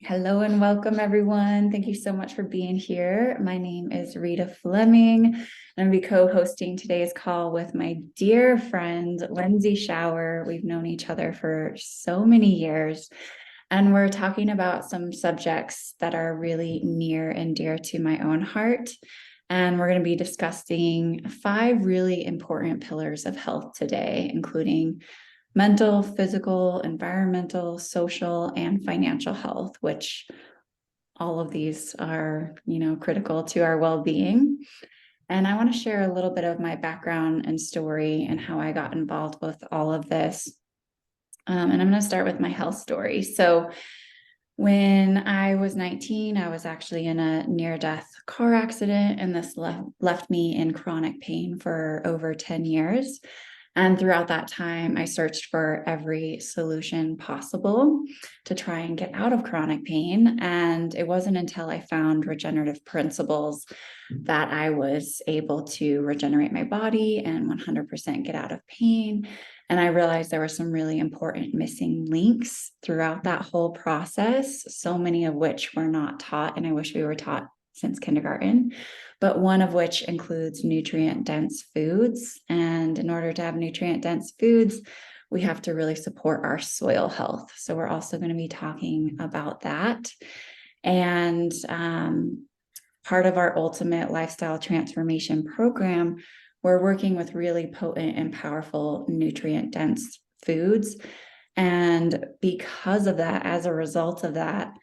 Hello and welcome, everyone. Thank you so much for being here. My name is Rita Fleming, and I'll be co-hosting today's call with my dear friend, Lindsay Shower. We've known each other for so many years, and we're talking about some subjects that are really near and dear to my own heart. And we're going to be discussing 5 really important pillars of health today, including mental, physical, environmental, social, and financial health, which all of these are, critical to our well-being. And I want to share a little bit of my background and story and how I got involved with all of this. And I'm going to start with my health story. So when I was 19, I was actually in a near-death car accident, and this left me in chronic pain for over 10 years. And throughout that time, I searched for every solution possible to try and get out of chronic pain. And it wasn't until I found regenerative principles that I was able to regenerate my body and 100% get out of pain. And I realized there were some really important missing links throughout that whole process, so many of which were not taught. And I wish we were taught since kindergarten, but one of which includes nutrient-dense foods. And in order to have nutrient-dense foods, we have to really support our soil health. So we're also going to be talking about that. And part of our ultimate lifestyle transformation program, we're working with really potent and powerful nutrient-dense foods. And because of that, as a result of that,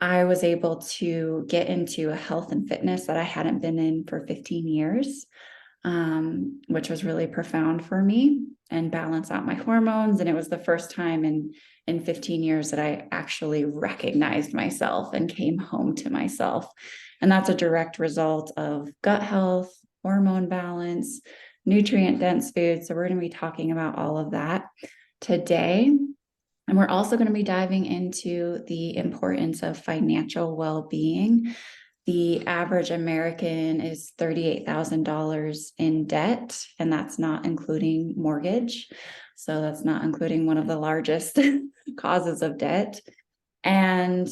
I was able to get into a health and fitness that I hadn't been in for 15 years, which was really profound for me, and balance out my hormones. And it was the first time in 15 years that I actually recognized myself and came home to myself. And that's a direct result of gut health, hormone balance, nutrient-dense food. So we're going to be talking about all of that today. And we're also going to be diving into the importance of financial well-being. The average American is $38,000 in debt, and that's not including mortgage. So that's not including one of the largest causes of debt. And,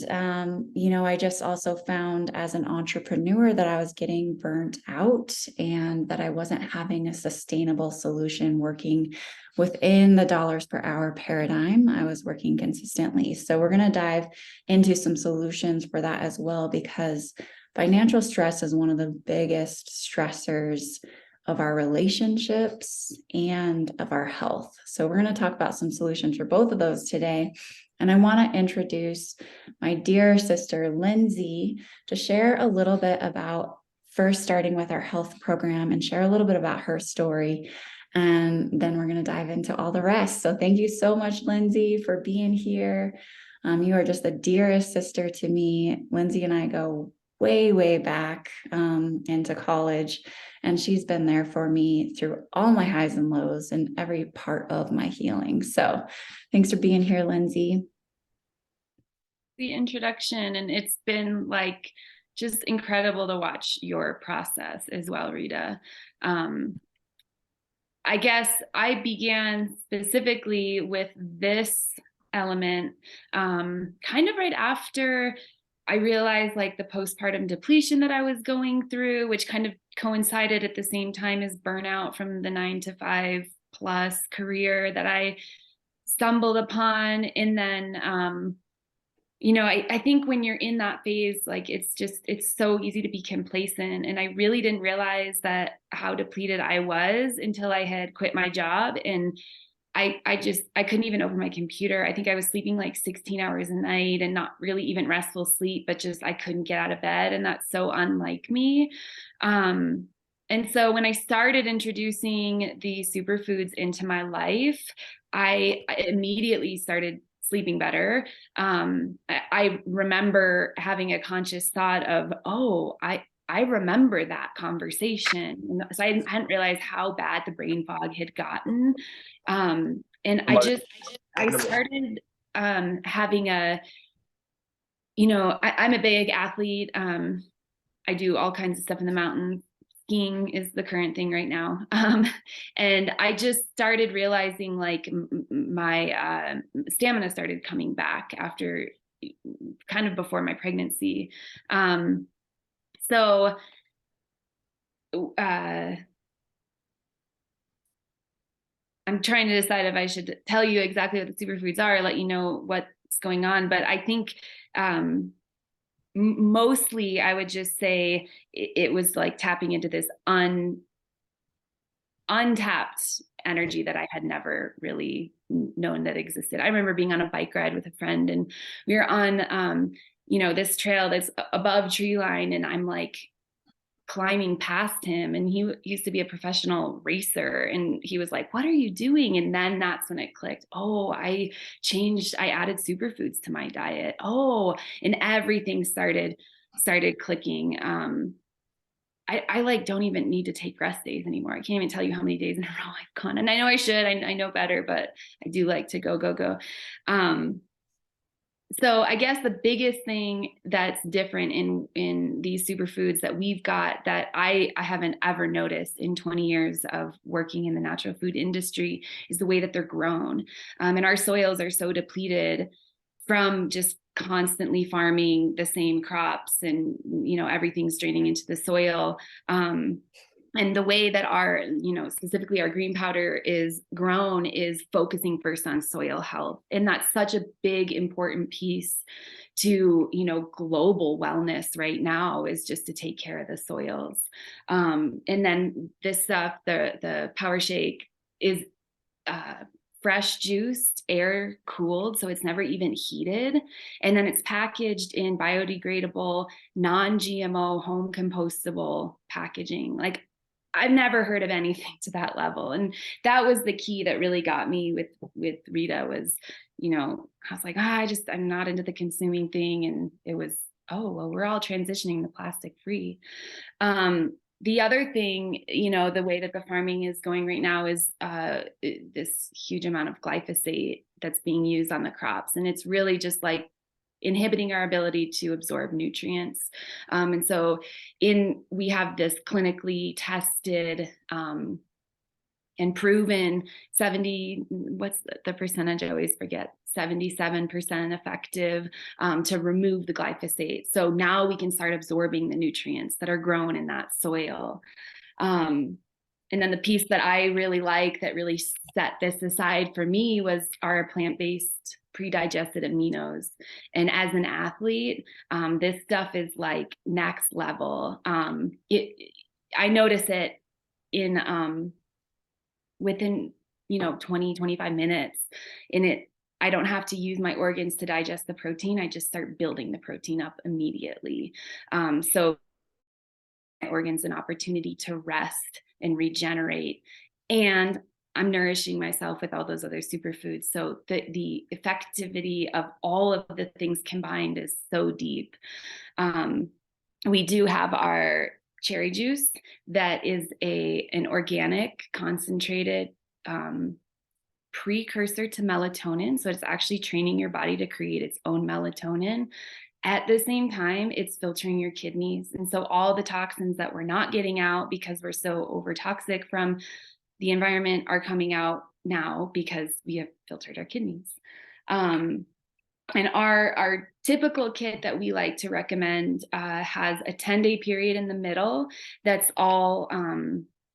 I just also found as an entrepreneur that I was getting burnt out and that I wasn't having a sustainable solution working within the dollars per hour paradigm I was working consistently. So we're going to dive into some solutions for that as well, because financial stress is one of the biggest stressors of our relationships and of our health. So we're going to talk about some solutions for both of those today. And I want to introduce my dear sister, Lindsay, to share a little bit about first starting with our health program and share a little bit about her story. And then we're going to dive into all the rest. So thank you so much, Lindsay, for being here. You are just the dearest sister to me. Lindsay and I go way, way back into college, and she's been there for me through all my highs and lows and every part of my healing. So thanks for being here, Lindsay. The introduction, and it's been like just incredible to watch your process as well, Rita. I guess I began specifically with this element kind of right after I realized like the postpartum depletion that I was going through, which kind of coincided at the same time as burnout from the 9 to 5 plus career that I stumbled upon. And then I think when you're in that phase, like it's so easy to be complacent. And I really didn't realize that how depleted I was until I had quit my job. And I couldn't even open my computer. I think I was sleeping like 16 hours a night, and not really even restful sleep, but just I couldn't get out of bed. And that's so unlike me. And so when I started introducing the superfoods into my life, I immediately started sleeping better. I remember having a conscious thought of, oh, I remember that conversation. So I hadn't realized how bad the brain fog had gotten. And I started having I'm a big athlete. I do all kinds of stuff in the mountains. Skiing is the current thing right now. And I just started realizing like my stamina started coming back after kind of before my pregnancy. So I'm trying to decide if I should tell you exactly what the superfoods are, let you know what's going on. But I think mostly I would just say it was like tapping into this untapped energy that I had never really known that existed. I remember being on a bike ride with a friend, and we were on, this trail that's above tree line, and I'm like climbing past him, and he used to be a professional racer, and he was like, "What are you doing?" And then that's when it clicked. Oh, I added superfoods to my diet. Oh, and everything started clicking. I like don't even need to take rest days anymore. I can't even tell you how many days in a row I've gone. And I know I should, I know better, but I do like to go. So I guess the biggest thing that's different in these superfoods that we've got that I haven't ever noticed in 20 years of working in the natural food industry is the way that they're grown. And our soils are so depleted from just constantly farming the same crops, and everything's draining into the soil. And the way that our, specifically our green powder is grown is focusing first on soil health. And that's such a big, important piece to, global wellness right now, is just to take care of the soils. And then this stuff, the Power Shake is fresh juiced, air cooled, so it's never even heated. And then it's packaged in biodegradable, non-GMO, home compostable packaging. Like, I've never heard of anything to that level. And that was the key that really got me with Rita was, I was like, I'm not into the consuming thing. And it was, oh, well, we're all transitioning to plastic free. The other thing, the way that the farming is going right now is this huge amount of glyphosate that's being used on the crops. And it's really just like inhibiting our ability to absorb nutrients. And so we have this clinically tested and proven 70, what's the percentage? I always forget, 77% effective to remove the glyphosate. So now we can start absorbing the nutrients that are grown in that soil. And then the piece that I really like that really set this aside for me was our plant-based pre-digested aminos. And as an athlete, this stuff is like next level. I notice it in within 20, 25 minutes. And I don't have to use my organs to digest the protein. I just start building the protein up immediately. So my organs an opportunity to rest and regenerate. And I'm nourishing myself with all those other superfoods. So the effectivity of all of the things combined is so deep. We do have our cherry juice that is an organic concentrated precursor to melatonin. So it's actually training your body to create its own melatonin. At the same time, it's filtering your kidneys. And so all the toxins that we're not getting out because we're so over toxic from the environment are coming out now because we have filtered our kidneys. And our typical kit that we like to recommend has a 10-day period in the middle that's all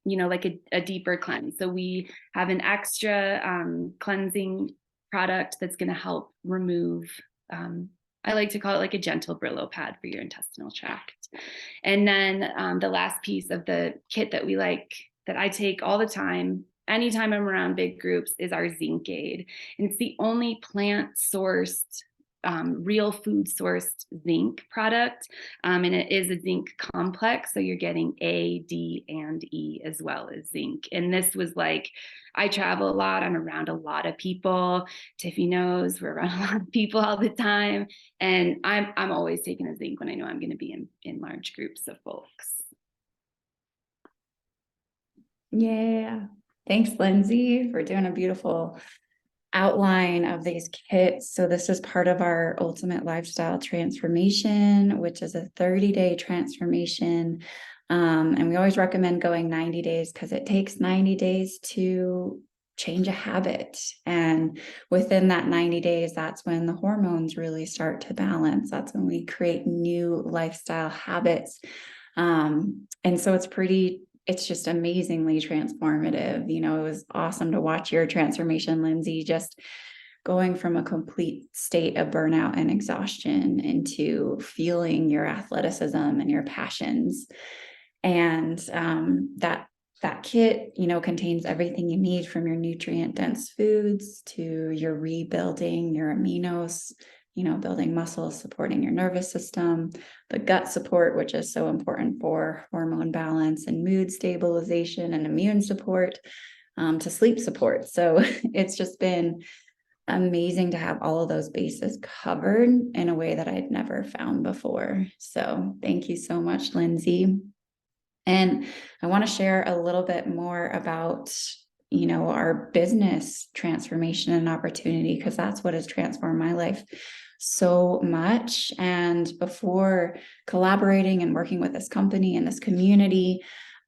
like a deeper cleanse. So we have an extra cleansing product that's going to help remove, I like to call it like a gentle Brillo pad for your intestinal tract. And then the last piece of the kit that we like, that I take all the time, anytime I'm around big groups, is our Zinc Aid. And it's the only plant-sourced, real food sourced zinc product. And it is a zinc complex. So you're getting A, D, and E as well as zinc. And this was like, I travel a lot. I'm around a lot of people. Tiffy knows we're around a lot of people all the time. And I'm always taking a zinc when I know I'm going to be in large groups of folks. Yeah. Thanks, Lindsay, for doing a beautiful outline of these kits. So this is part of our Ultimate Lifestyle Transformation, which is a 30-day transformation. And we always recommend going 90 days because it takes 90 days to change a habit. And within that 90 days, that's when the hormones really start to balance. That's when we create new lifestyle habits. And so it's just amazingly transformative. You know, it was awesome to watch your transformation, Lindsay, just going from a complete state of burnout and exhaustion into feeling your athleticism and your passions. And that kit, you know, contains everything you need from your nutrient dense foods to your rebuilding your aminos, you know, building muscles, supporting your nervous system, the gut support, which is so important for hormone balance and mood stabilization and immune support, to sleep support. So it's just been amazing to have all of those bases covered in a way that I'd never found before. So thank you so much, Lindsay. And I want to share a little bit more about, you know, our business transformation and opportunity, because that's what has transformed my life so much. And before collaborating and working with this company and this community,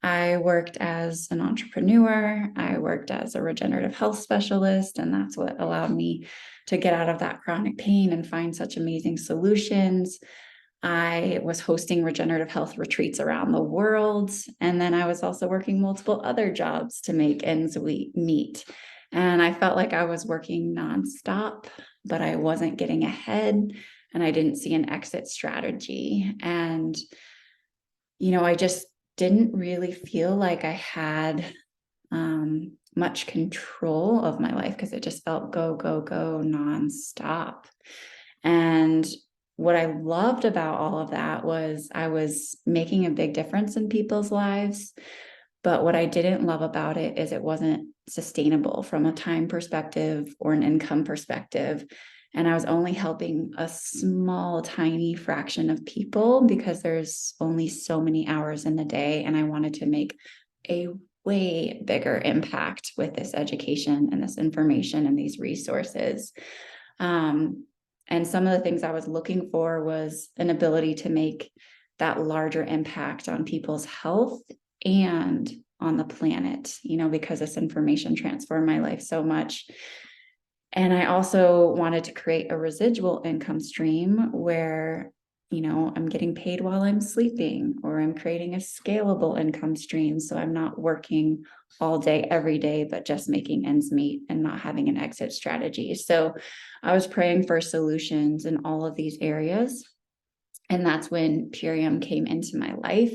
I worked as an entrepreneur. I worked as a regenerative health specialist, and that's what allowed me to get out of that chronic pain and find such amazing solutions. I was hosting regenerative health retreats around the world. And then I was also working multiple other jobs to make ends meet. And I felt like I was working nonstop, but I wasn't getting ahead and I didn't see an exit strategy. And, you know, I just didn't really feel like I had much control of my life because it just felt go, go, go nonstop. And what I loved about all of that was I was making a big difference in people's lives. But what I didn't love about it is it wasn't sustainable from a time perspective or an income perspective. And I was only helping a small, tiny fraction of people because there's only so many hours in the day. And I wanted to make a way bigger impact with this education and this information and these resources. And some of the things I was looking for was an ability to make that larger impact on people's health and on the planet, you know, because this information transformed my life so much. And I also wanted to create a residual income stream where, you know, I'm getting paid while I'm sleeping, or I'm creating a scalable income stream. So I'm not working all day, every day, but just making ends meet and not having an exit strategy. So I was praying for solutions in all of these areas. And that's when Purium came into my life.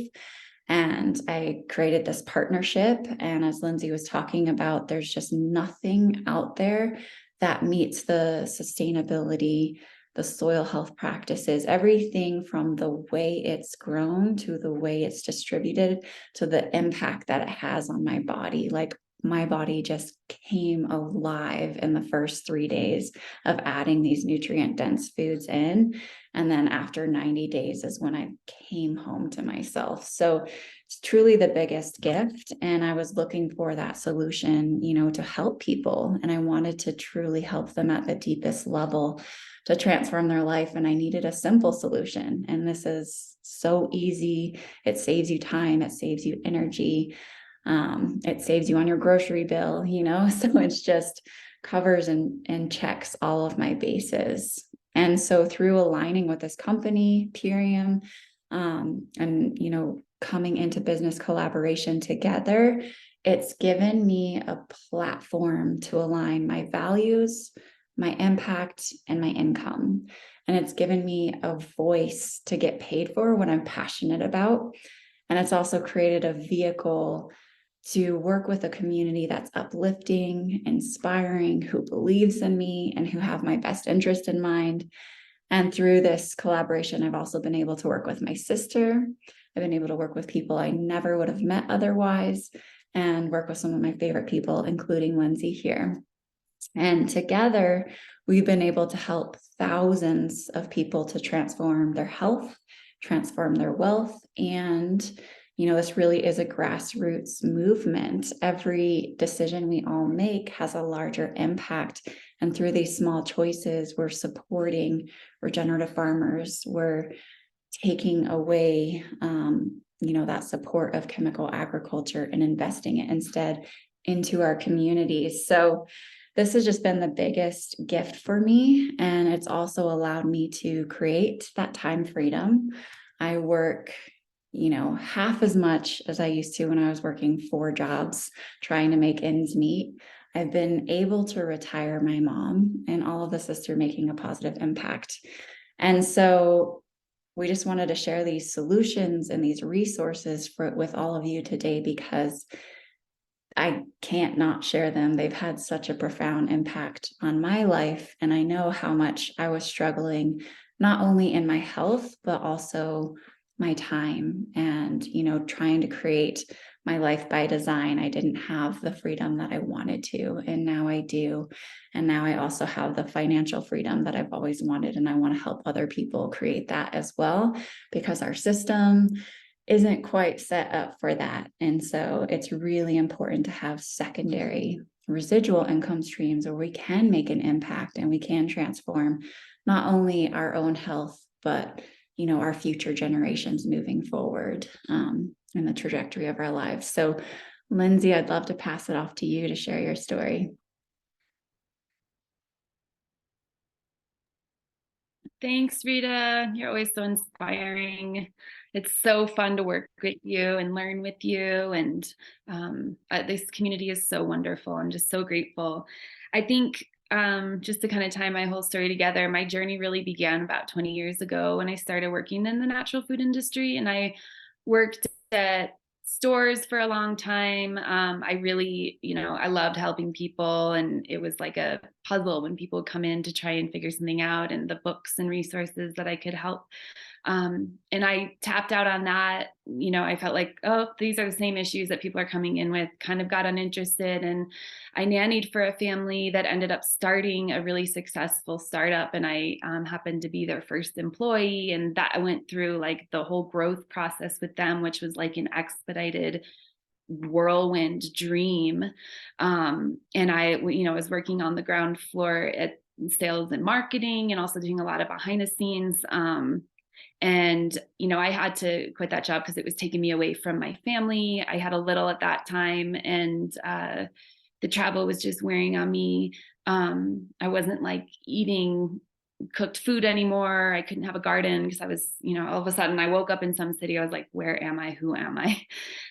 And I created this partnership. And as Lindsay was talking about, there's just nothing out there that meets the sustainability, the soil health practices, everything from the way it's grown to the way it's distributed to the impact that it has on my body. Like, my body just came alive in the first 3 days of adding these nutrient dense foods in. And then after 90 days is when I came home to myself. So it's truly the biggest gift. And I was looking for that solution, you know, to help people. And I wanted to truly help them at the deepest level to transform their life. And I needed a simple solution. And this is so easy. It saves you time. It saves you energy. It saves you on your grocery bill, you know, so it's just covers and checks all of my bases. And so through aligning with this company, Purium, and, you know, coming into business collaboration together, it's given me a platform to align my values, my impact, and my income. And it's given me a voice to get paid for what I'm passionate about. And it's also created a vehicle to work with a community that's uplifting, inspiring, who believes in me and who have my best interest in mind. And through this collaboration, I've also been able to work with my sister. I've been able to work with people I never would have met otherwise, and work with some of my favorite people, including Lindsay here. And together, we've been able to help thousands of people to transform their health, transform their wealth, and you know, this really is a grassroots movement. Every decision we all make has a larger impact. And through these small choices, we're supporting regenerative farmers. We're taking away, you know, that support of chemical agriculture and investing it instead into our communities. So this has just been the biggest gift for me. And it's also allowed me to create that time freedom. I work, half as much as I used to when I was working 4 jobs, trying to make ends meet. I've been able to retire my mom, and all of this is through making a positive impact. And so we just wanted to share these solutions and these resources with all of you today, because I can't not share them. They've had such a profound impact on my life. And I know how much I was struggling, not only in my health, but also my time and, trying to create my life by design. I didn't have the freedom that I wanted to, and now I do. And now I also have the financial freedom that I've always wanted. And I want to help other people create that as well, because our system isn't quite set up for that. And so it's really important to have secondary residual income streams where we can make an impact and we can transform not only our own health, but our future generations moving forward in the trajectory of our lives. So Lindsay, I'd love to pass it off to you to share your story. Thanks, Rita. You're always so inspiring. It's so fun to work with you and learn with you. And this community is so wonderful. I'm just so grateful. I think just to kind of tie my whole story together, my journey really began about 20 years ago when I started working in the natural food industry. And I worked at stores for a long time. I really, I loved helping people, and it was like a puzzle when people come in to try and figure something out, and the books and resources that I could help. And I tapped out on that. I felt like, oh, these are the same issues that people are coming in with, kind of got uninterested. And I nannied for a family that ended up starting a really successful startup. And I happened to be their first employee. And that I went through like the whole growth process with them, which was like an expedited whirlwind dream. And I was working on the ground floor at sales and marketing, and also doing a lot of behind the scenes. And, I had to quit that job because it was taking me away from my family. I had a little at that time, and the travel was just wearing on me. I wasn't like eating cooked food anymore. I couldn't have a garden because I was, all of a sudden I woke up in some city. I was like, where am I? Who am I?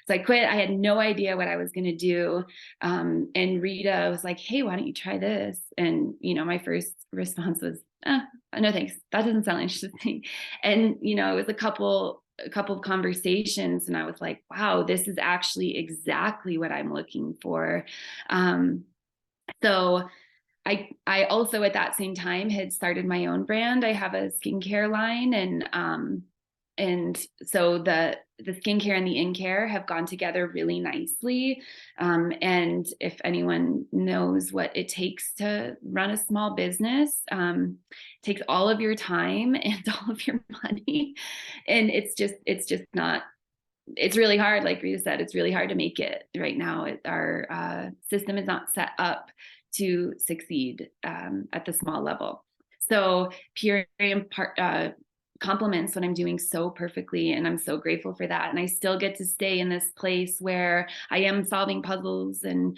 So I quit. I had no idea what I was going to do. And Rita was like, hey, why don't you try this? And, my first response was, no, thanks. That doesn't sound interesting. And, it was a couple of conversations, and I was like, wow, this is actually exactly what I'm looking for. So I also at that same time had started my own brand. I have a skincare line, and so the skincare and the in-care have gone together really nicely. And if anyone knows what it takes to run a small business, it takes all of your time and all of your money, and it's just not. It's really hard. Like Rita said, it's really hard to make it right now. Our system is not set up to succeed at the small level. So Pure complements what I'm doing so perfectly, and I'm so grateful for that. And I still get to stay in this place where I am solving puzzles and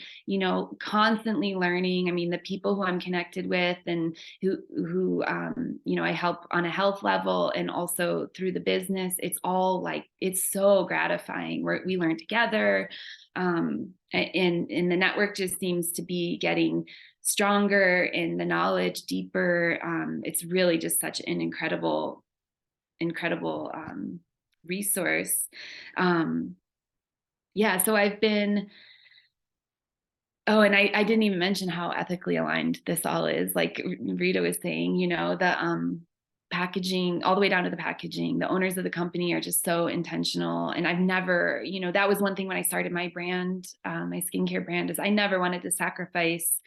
constantly learning. I mean, the people who I'm connected with and who I help on a health level and also through the business, it's all like, it's so gratifying. We learn together, and the network just seems to be getting stronger and the knowledge deeper. It's really just such an incredible resource. So I've been, and I didn't even mention how ethically aligned this all is. Like Rita was saying, the packaging, all the way down to the packaging, the owners of the company are just so intentional. And I've never, that was one thing when I started my brand, my skincare brand, is I never wanted to sacrifice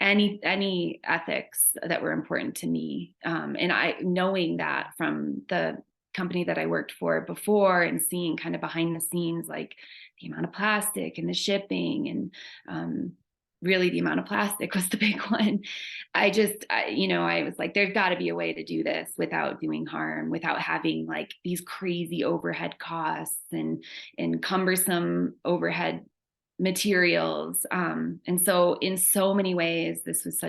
any ethics that were important to me. And I, knowing that from the company that I worked for before and seeing kind of behind the scenes, like the amount of plastic and the shipping, and really the amount of plastic was the big one. I was like, there's got to be a way to do this without doing harm, without having like these crazy overhead costs and cumbersome overhead materials. And so in so many ways, this was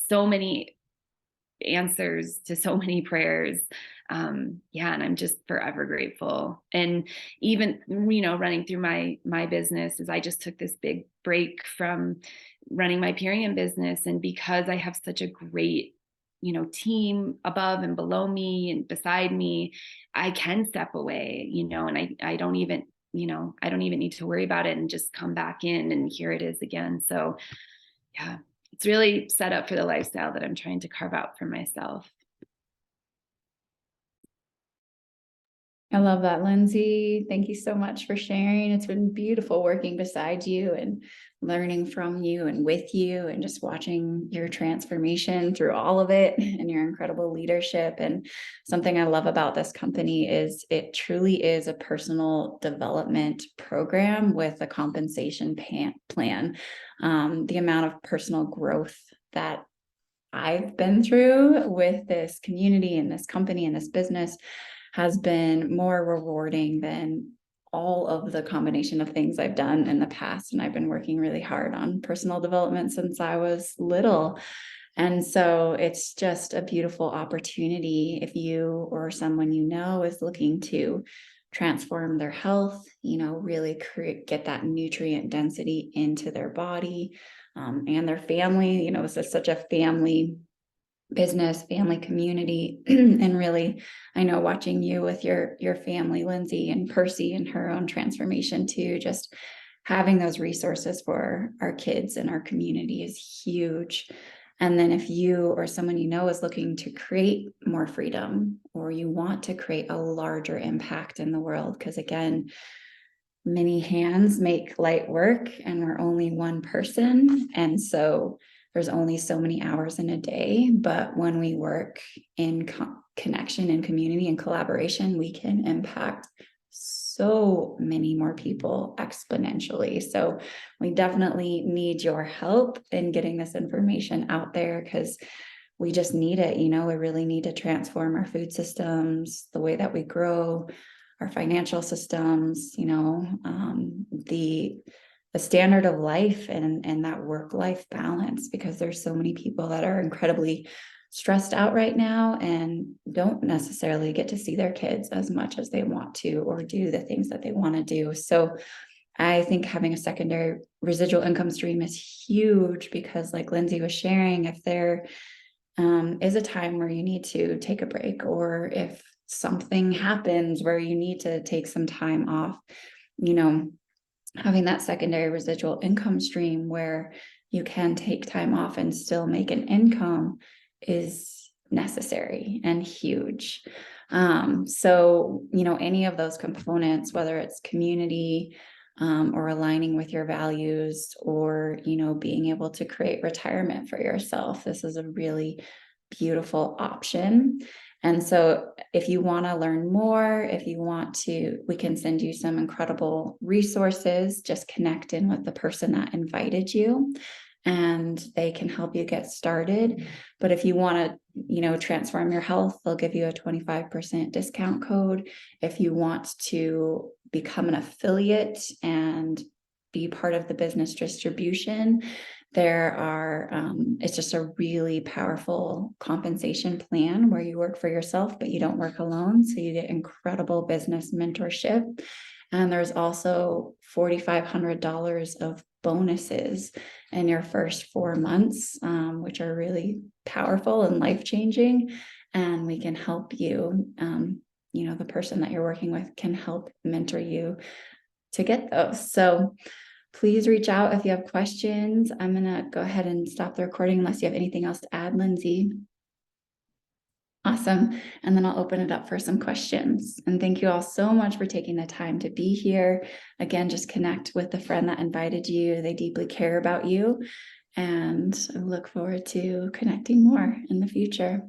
so many answers to so many prayers. Yeah, and I'm just forever grateful. And even, running through my business, is I just took this big break from running my Purium business. And because I have such a great, team above and below me and beside me, I can step away, and I don't even, I don't even need to worry about it and just come back in, and here it is again. So yeah, it's really set up for the lifestyle that I'm trying to carve out for myself. I love that, Lindsay. Thank you so much for sharing. It's been beautiful working beside you and learning from you and with you, and just watching your transformation through all of it and your incredible leadership. And something I love about this company is it truly is a personal development program with a compensation plan. The amount of personal growth that I've been through with this community and this company and this business has been more rewarding than all of the combination of things I've done in the past. And I've been working really hard on personal development since I was little. And so it's just a beautiful opportunity if you or someone is looking to transform their health, really get that nutrient density into their body, and their family. This is such a family business, family community. And really, I know watching you with your family, Lindsay and Percy, and her own transformation too, just having those resources for our kids and our community is huge. And then if you or someone is looking to create more freedom, or you want to create a larger impact in the world, because again, many hands make light work, and we're only one person. And so there's only so many hours in a day, but when we work in connection and community and collaboration, we can impact so many more people exponentially. So we definitely need your help in getting this information out there, because we just need it. We really need to transform our food systems, the way that we grow, our financial systems, the standard of life, and that work-life balance, because there's so many people that are incredibly stressed out right now and don't necessarily get to see their kids as much as they want to, or do the things that they want to do. So I think having a secondary residual income stream is huge, because like Lindsay was sharing, if there is a time where you need to take a break, or if something happens where you need to take some time off, having that secondary residual income stream where you can take time off and still make an income is necessary and huge. So, any of those components, whether it's community, or aligning with your values, or, being able to create retirement for yourself, this is a really beautiful option. And so if you want to learn more, we can send you some incredible resources. Just connect in with the person that invited you, and they can help you get started. But if you want to, transform your health, they'll give you a 25% discount code. If you want to become an affiliate and be part of the business distribution, it's just a really powerful compensation plan where you work for yourself, but you don't work alone. So you get incredible business mentorship. And there's also $4,500 of bonuses in your first 4 months, which are really powerful and life-changing. And we can help you, the person that you're working with can help mentor you to get those. So please reach out if you have questions. I'm going to go ahead and stop the recording unless you have anything else to add, Lindsay. Awesome. And then I'll open it up for some questions. And thank you all so much for taking the time to be here. Again, just connect with the friend that invited you. They deeply care about you. And I look forward to connecting more in the future.